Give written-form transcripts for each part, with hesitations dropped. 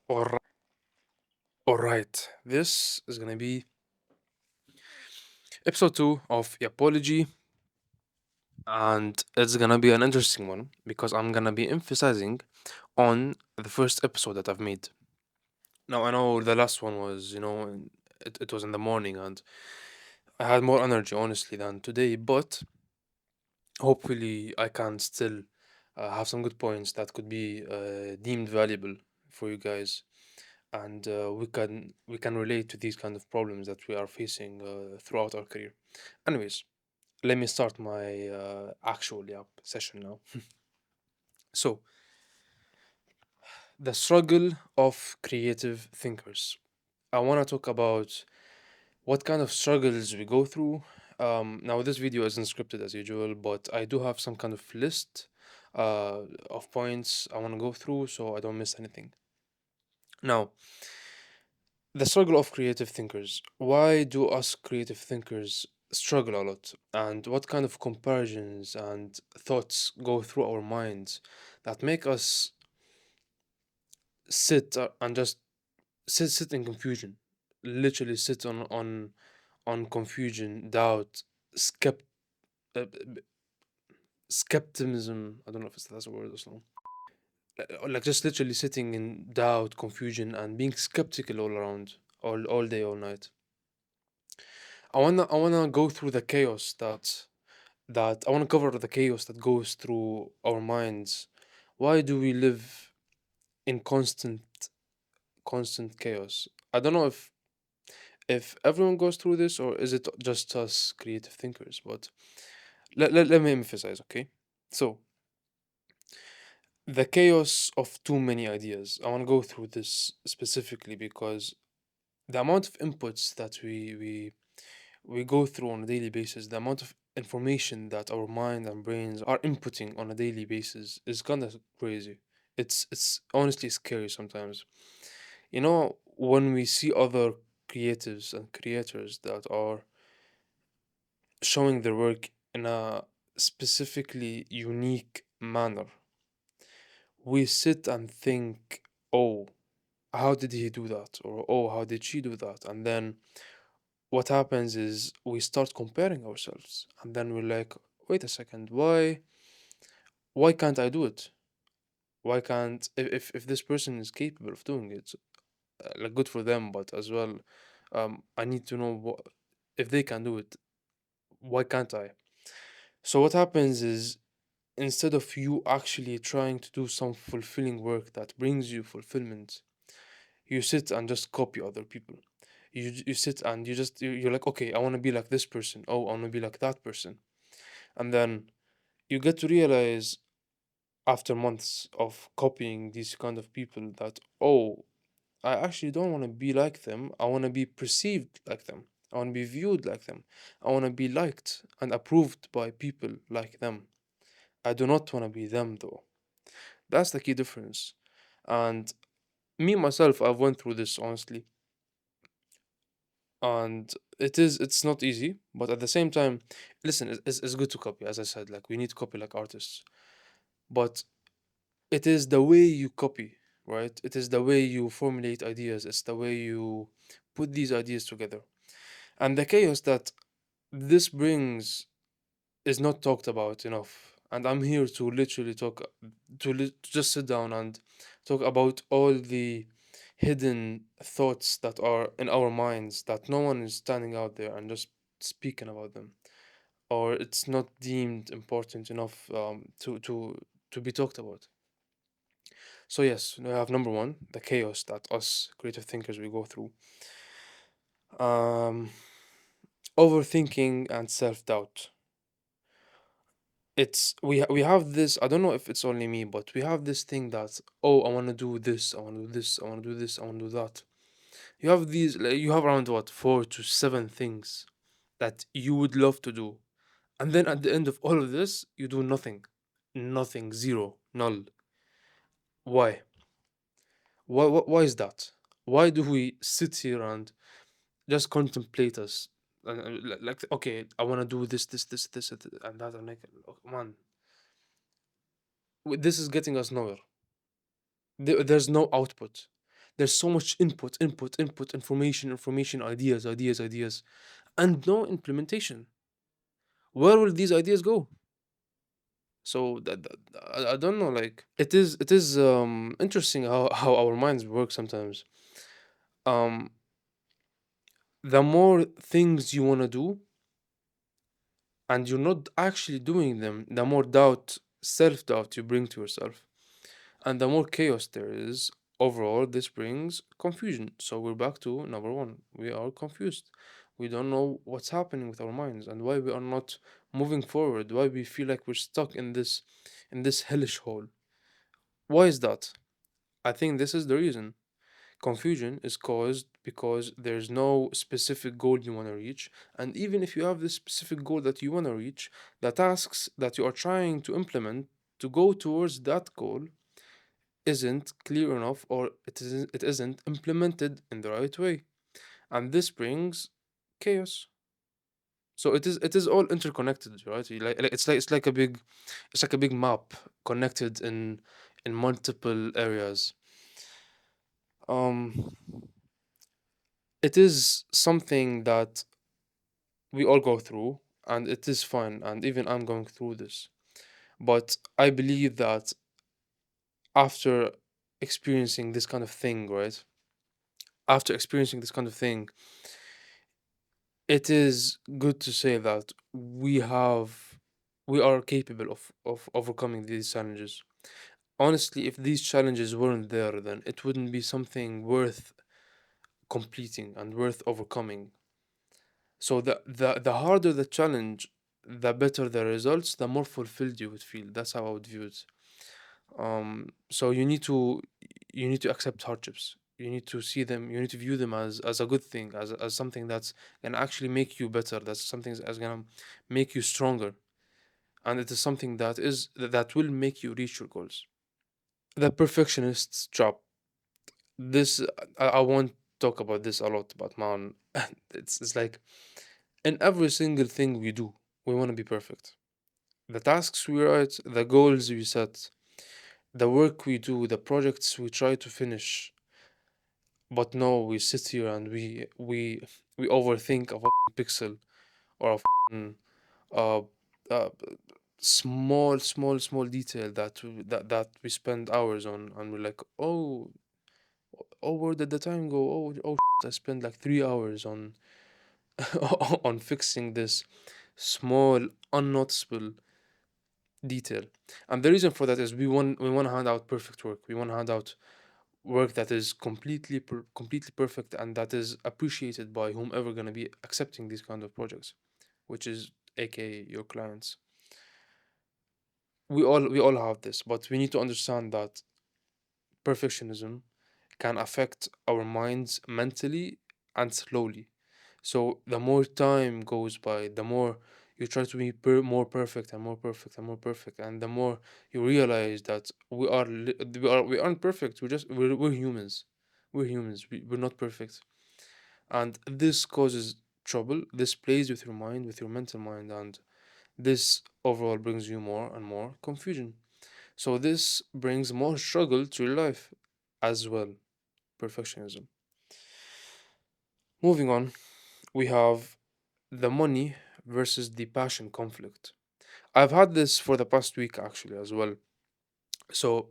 Alright, alright. This is gonna be episode 2 of YAPology, and it's gonna be an interesting one because I'm gonna be emphasizing on the first episode that I've made. Now, I know the last one was, it was in the morning and I had more energy, honestly, than today, but hopefully I can still have some good points that could be deemed valuable for you guys. And we can relate to these kind of problems that we are facing throughout our career. Anyways, let me start my actual session now. So, the struggle of creative thinkers. I want to talk about what kind of struggles we go through. Now, this video isn't scripted as usual, but I do have some kind of list of points I want to go through so I don't miss anything. Now, the struggle of creative thinkers. Why do us creative thinkers struggle a lot? And what kind of comparisons and thoughts go through our minds that make us sit and just sit in confusion? Literally sit on confusion, doubt, skept, uh, skepticism. I don't know if that's a word or something. Like just literally sitting in doubt, confusion, and being skeptical all around, all day, all night. I wanna go through the chaos that I wanna cover the chaos that goes through our minds. Why do we live in constant chaos? I don't know if everyone goes through this or is it just us creative thinkers, but let me emphasize, okay? So the chaos of too many ideas. I wanna go through this specifically because the amount of inputs that we go through on a daily basis, the amount of information that our mind and brains are inputting on a daily basis is kind of crazy. It's honestly scary sometimes. You know, when we see other creatives and creators that are showing their work in a specifically unique manner, we sit and think, oh, how did he do that? Or oh, how did she do that? And then what happens is we start comparing ourselves and then we're like, wait a second, why can't I do it? Why can't if this person is capable of doing it, like good for them, but as well, I need to know what if they can do it, why can't I? So what happens is instead of you actually trying to do some fulfilling work that brings you fulfillment, you sit and just copy other people. You sit and you're like, okay, I want to be like this person. Oh, I want to be like that person. And then you get to realize after months of copying these kind of people that, oh, I actually don't want to be like them. I want to be perceived like them. I want to be viewed like them. I want to be liked and approved by people like them. I do not want to be them though. That's the key difference. And me myself, I've went through this honestly, and it's not easy, but at the same time, listen, it's good to copy. As I said, like we need to copy like artists, but it is the way you copy, right? It is the way you formulate ideas. It's the way you put these ideas together. And the chaos that this brings is not talked about enough. And I'm here to literally to just sit down and talk about all the hidden thoughts that are in our minds that no one is standing out there and just speaking about them, or it's not deemed important enough to be talked about. So yes, we have number one, the chaos that us creative thinkers we go through. Um, Overthinking and self-doubt. We have this. I don't know if it's only me, but we have this thing that, oh, I want to do this, I want to do this, I want to do this, I want to do that. You have these. Like, you have around what 4 to 7 things that you would love to do, and then at the end of all of this, you do nothing, nothing, zero, null. Why? Why is that? Why do we sit here and just contemplate us like okay, I want to do this and that, and like, oh, man, this is getting us nowhere. There's no output. There's so much input, information, ideas, and no implementation. Where will these ideas go? So I don't know. Like it is interesting how our minds work sometimes. Um, the more things you wanna do, and you're not actually doing them, the more doubt, self doubt you bring to yourself, and the more chaos there is. Overall, this brings confusion. So we're back to number one. We are confused. We don't know what's happening with our minds and why we are not moving forward. Why we feel like we're stuck in this hellish hole. Why is that? I think this is the reason. Confusion is caused because there's no specific goal you want to reach. And even if you have this specific goal that you want to reach, the tasks that you are trying to implement to go towards that goal isn't clear enough, or it isn't implemented in the right way. And this brings chaos. So it is all interconnected, right? It's like a big map connected in multiple areas. Um it is something that we all go through, and it is fine, and even I'm going through this. But I believe that after experiencing this kind of thing, right? After experiencing this kind of thing, it is good to say that we are capable of overcoming these challenges. Honestly, if these challenges weren't there, then it wouldn't be something worth completing and worth overcoming. So the harder the challenge, the better the results, the more fulfilled you would feel. That's how I would view it. So you need to accept hardships. You need to see them. You need to view them as a good thing, as something that's gonna actually make you better. That's something that's gonna make you stronger, and it is something that will make you reach your goals. The perfectionist's trap. This I won't talk about this a lot, but man, it's like in every single thing we do, we want to be perfect. The tasks we write, the goals we set, the work we do, the projects we try to finish. But no, we sit here and we overthink a pixel or uh, uh, small detail that we spend hours on, and we're like, where did the time go? I spent like 3 hours on on fixing this small unnoticeable detail. And the reason for that is we want to hand out perfect work. We want to hand out work that is completely perfect and that is appreciated by whomever going to be accepting these kind of projects, which is aka your clients. We all have this, but we need to understand that perfectionism can affect our minds mentally and slowly. So the more time goes by, the more you try to be more perfect and more perfect and more perfect, and the more you realize that we aren't perfect. We're humans. We're humans. We're not perfect, and this causes trouble. This plays with your mind, with your mental mind, and this overall brings you more and more confusion. So this brings more struggle to your life as well. Perfectionism. Moving on, we have the money versus the passion conflict. I've had this for the past week actually as well. So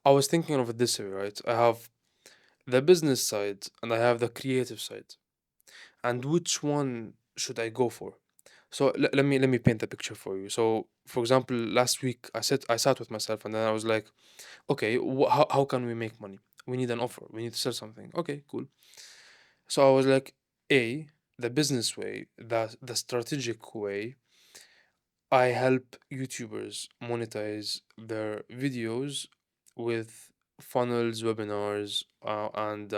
I was thinking of it this way, right? I have the business side and I have the creative side. And which one should I go for? So let me paint the picture for you. So for example, last week I sat with myself and then I was like, okay, how can we make money? We need an offer. We need to sell something. Okay, cool. So I was like, A, the business way, the strategic way, I help YouTubers monetize their videos with funnels, webinars, and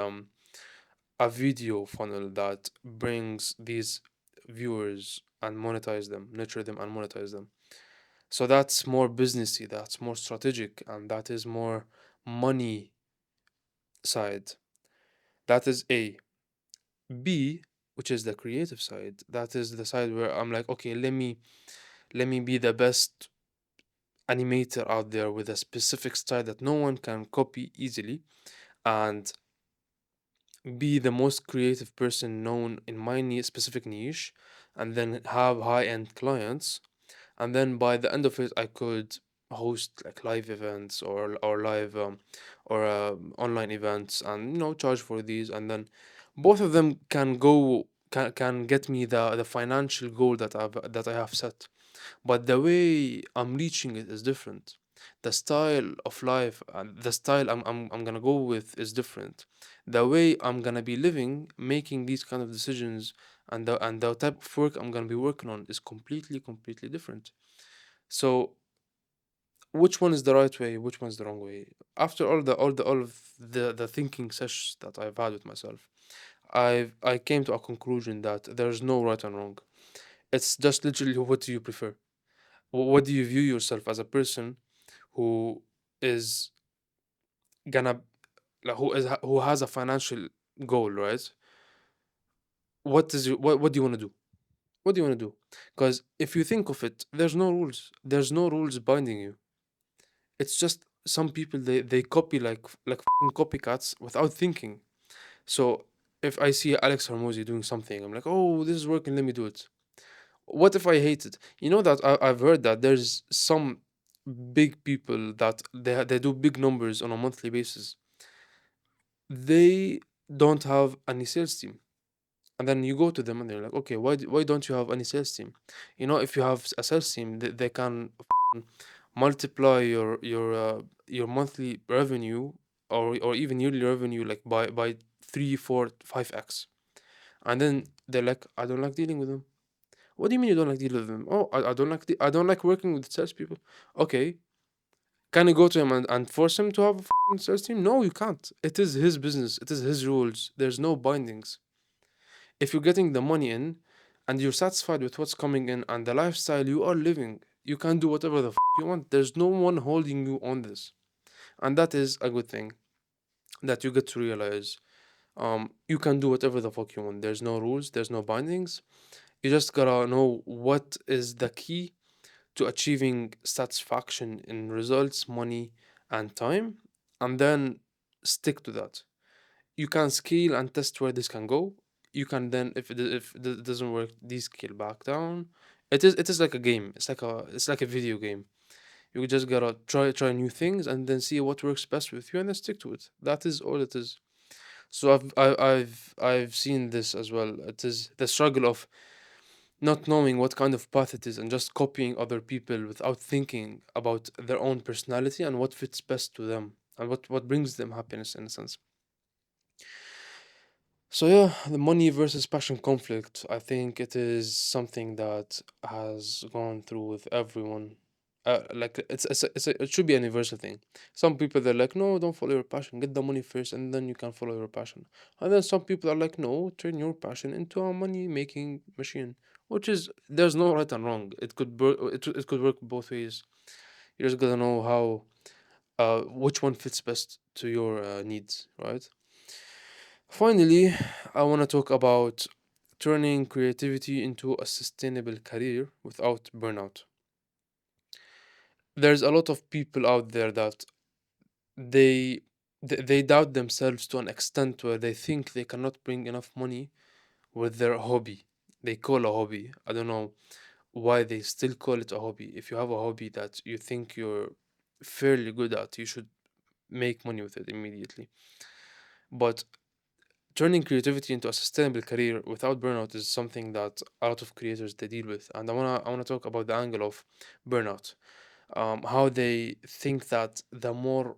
a video funnel that brings these viewers and monetize them, nurture them, and monetize them. So that's more businessy, that's more strategic, and that is more money side. That is A. B, which is the creative side, that is the side where I'm like, okay, let me be the best animator out there with a specific style that no one can copy easily, and be the most creative person known in my specific niche, and then have high end clients, and then by the end of it I could host like live events or live online events, and charge for these, and then both of them can get me the financial goal that I have set, but the way I'm reaching it is different. The style of life and the style I'm gonna go with is different. The way I'm gonna be living, making these kind of decisions, and the type of work I'm gonna be working on is completely different. So which one is the right way? Which one's the wrong way? After all of the thinking sessions that I've had with myself, I came to a conclusion that there's no right and wrong. It's just literally what do you prefer? What do you view yourself as a person who is gonna like who has a financial goal, right? What do you want to do? What do you want to do? Because if you think of it, there's no rules binding you. It's just some people they copy like fucking copycats without thinking. So if I see Alex Hormozy doing something, I'm like, oh, this is working, let me do it. What if I hate it? You know that I've heard that there's some big people that they do big numbers on a monthly basis. They don't have any sales team, and then you go to them and they're like, okay, why don't you have any sales team? If you have a sales team, they can multiply your monthly revenue, or even yearly revenue, like by 3, 4, 5x. And then they're like, I don't like dealing with them. What do you mean you don't like dealing with them? Oh, I don't like I don't like working with salespeople. Okay, can you go to him and force him to have a sales team? No, you can't. It is his business. It is his rules. There's no bindings. If you're getting the money in and you're satisfied with what's coming in and the lifestyle you are living, you can do whatever the you want. There's no one holding you on this. And that is a good thing that you get to realize. You can do whatever the fuck you want. There's no rules, there's no bindings. You just gotta know what is the key to achieving satisfaction in results, money, and time, and then stick to that. You can scale and test where this can go. You can then, if it doesn't work, descale back down. It is like a game. It's like a video game. You just gotta try new things and then see what works best with you and then stick to it. That is all it is. So I've seen this as well. It is the struggle of not knowing what kind of path it is and just copying other people without thinking about their own personality and what fits best to them and what brings them happiness in a sense. So yeah, the money versus passion conflict. I think it is something that has gone through with everyone. Like it should be a universal thing. Some people they're like, no, don't follow your passion. Get the money first, and then you can follow your passion. And then some people are like, no, turn your passion into a money making machine. Which is there's no right and wrong. It could work both ways. You just gotta know how which one fits best to your needs, right? Finally, I want to talk about turning creativity into a sustainable career without burnout. There's a lot of people out there that they they doubt themselves to an extent where they think they cannot bring enough money with their hobby. They call a hobby. I don't know why they still call it a hobby. If you have a hobby that you think you're fairly good at, you should make money with it immediately. But turning creativity into a sustainable career without burnout is something that a lot of creators they deal with, and I wanna talk about the angle of burnout, how they think that the more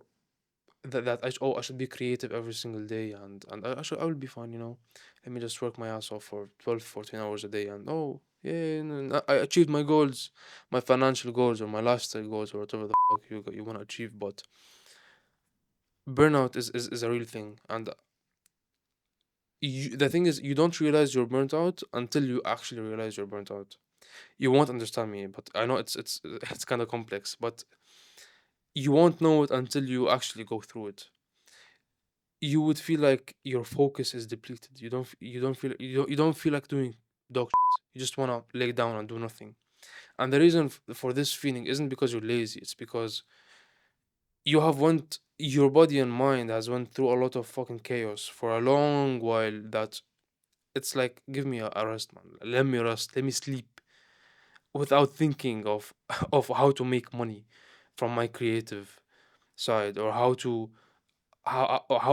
I should be creative every single day, and I will be fine, let me just work my ass off for 12 14 hours a day, and oh yeah, I achieved my goals, my financial goals or my lifestyle goals or whatever the fuck you want to achieve. But burnout is a real thing, and the thing is, you don't realize you're burnt out until you actually realize you're burnt out. You won't understand me, but I know it's it's kind of complex, but you won't know it until you actually go through it. You would feel like your focus is depleted. You don't feel like doing dog shit. You just want to lay down and do nothing. And the reason for this feeling isn't because you're lazy, it's because your body and mind has went through a lot of fucking chaos for a long while, that it's like, give me a rest, man. Let me rest. Let me sleep without thinking of of how to make money from my creative side, or how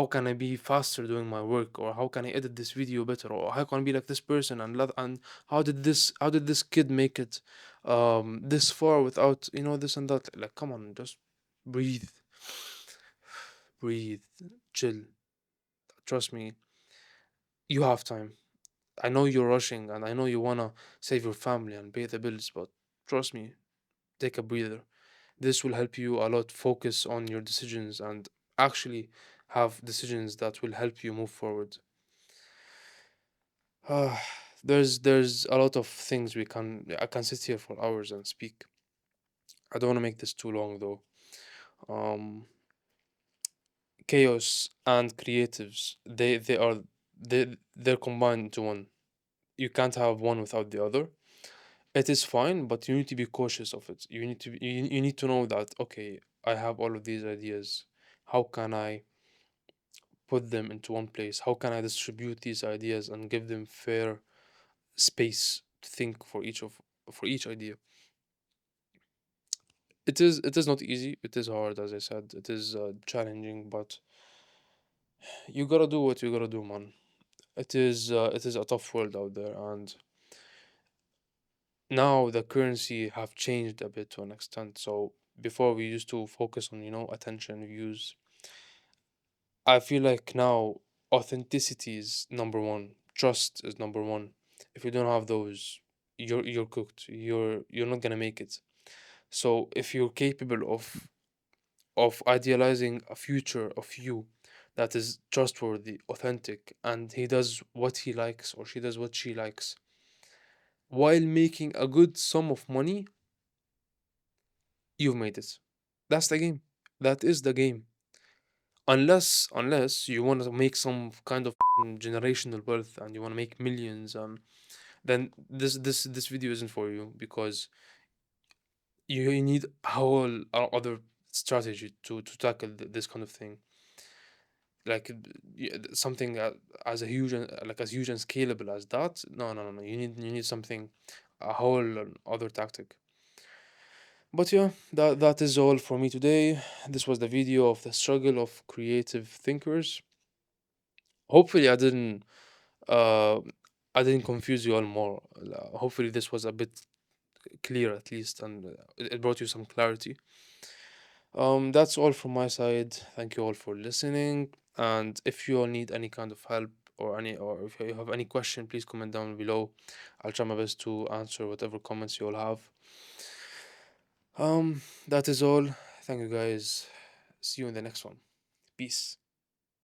can I be faster doing my work, or how can I edit this video better, or how can I be like this person, and how did this kid make it this far without, this and that. Like, come on, just breathe, breathe, chill. Trust me, you have time. I know you're rushing, and I know you wanna save your family and pay the bills, but trust me, take a breather. This will help you a lot focus on your decisions and actually have decisions that will help you move forward. Uh, there's a lot of things I can sit here for hours and speak. I don't want to make this too long though. Um, Chaos and creatives, they're combined into one. You can't have one without the other. It is fine, but you need to be cautious of it. You need to know that, okay, I have all of these ideas. How can I put them into one place? How can I distribute these ideas and give them fair space to think for each idea? It is not easy. It is hard, as I said. It is challenging, but you gotta do what you gotta do, man. It is a tough world out there, and now the currency have changed a bit to an extent. So before we used to focus on, attention, views. I feel like now authenticity is number one. Trust is number one. If you don't have those, you're cooked. You're not gonna make it. So if you're capable of idealizing a future of you that is trustworthy, authentic, and he does what he likes or she does what she likes while making a good sum of money, you've made it. That's the game. That is the game. Unless you want to make some kind of generational wealth and you want to make millions, then this video isn't for you, because you need a whole other strategy to tackle this kind of thing. Like something as a huge like as huge and scalable as that. No, no, no, no. You need something, a whole other tactic. But yeah, that is all for me today. This was the video of the struggle of creative thinkers. Hopefully uh I didn't confuse you all more. Hopefully this was a bit clear at least, and it brought you some clarity. That's all from my side. Thank you all for listening. And if you all need any kind of help, or if you have any question, please comment down below. I'll try my best to answer whatever comments you all have. That is all. Thank you guys. See you in the next one. Peace.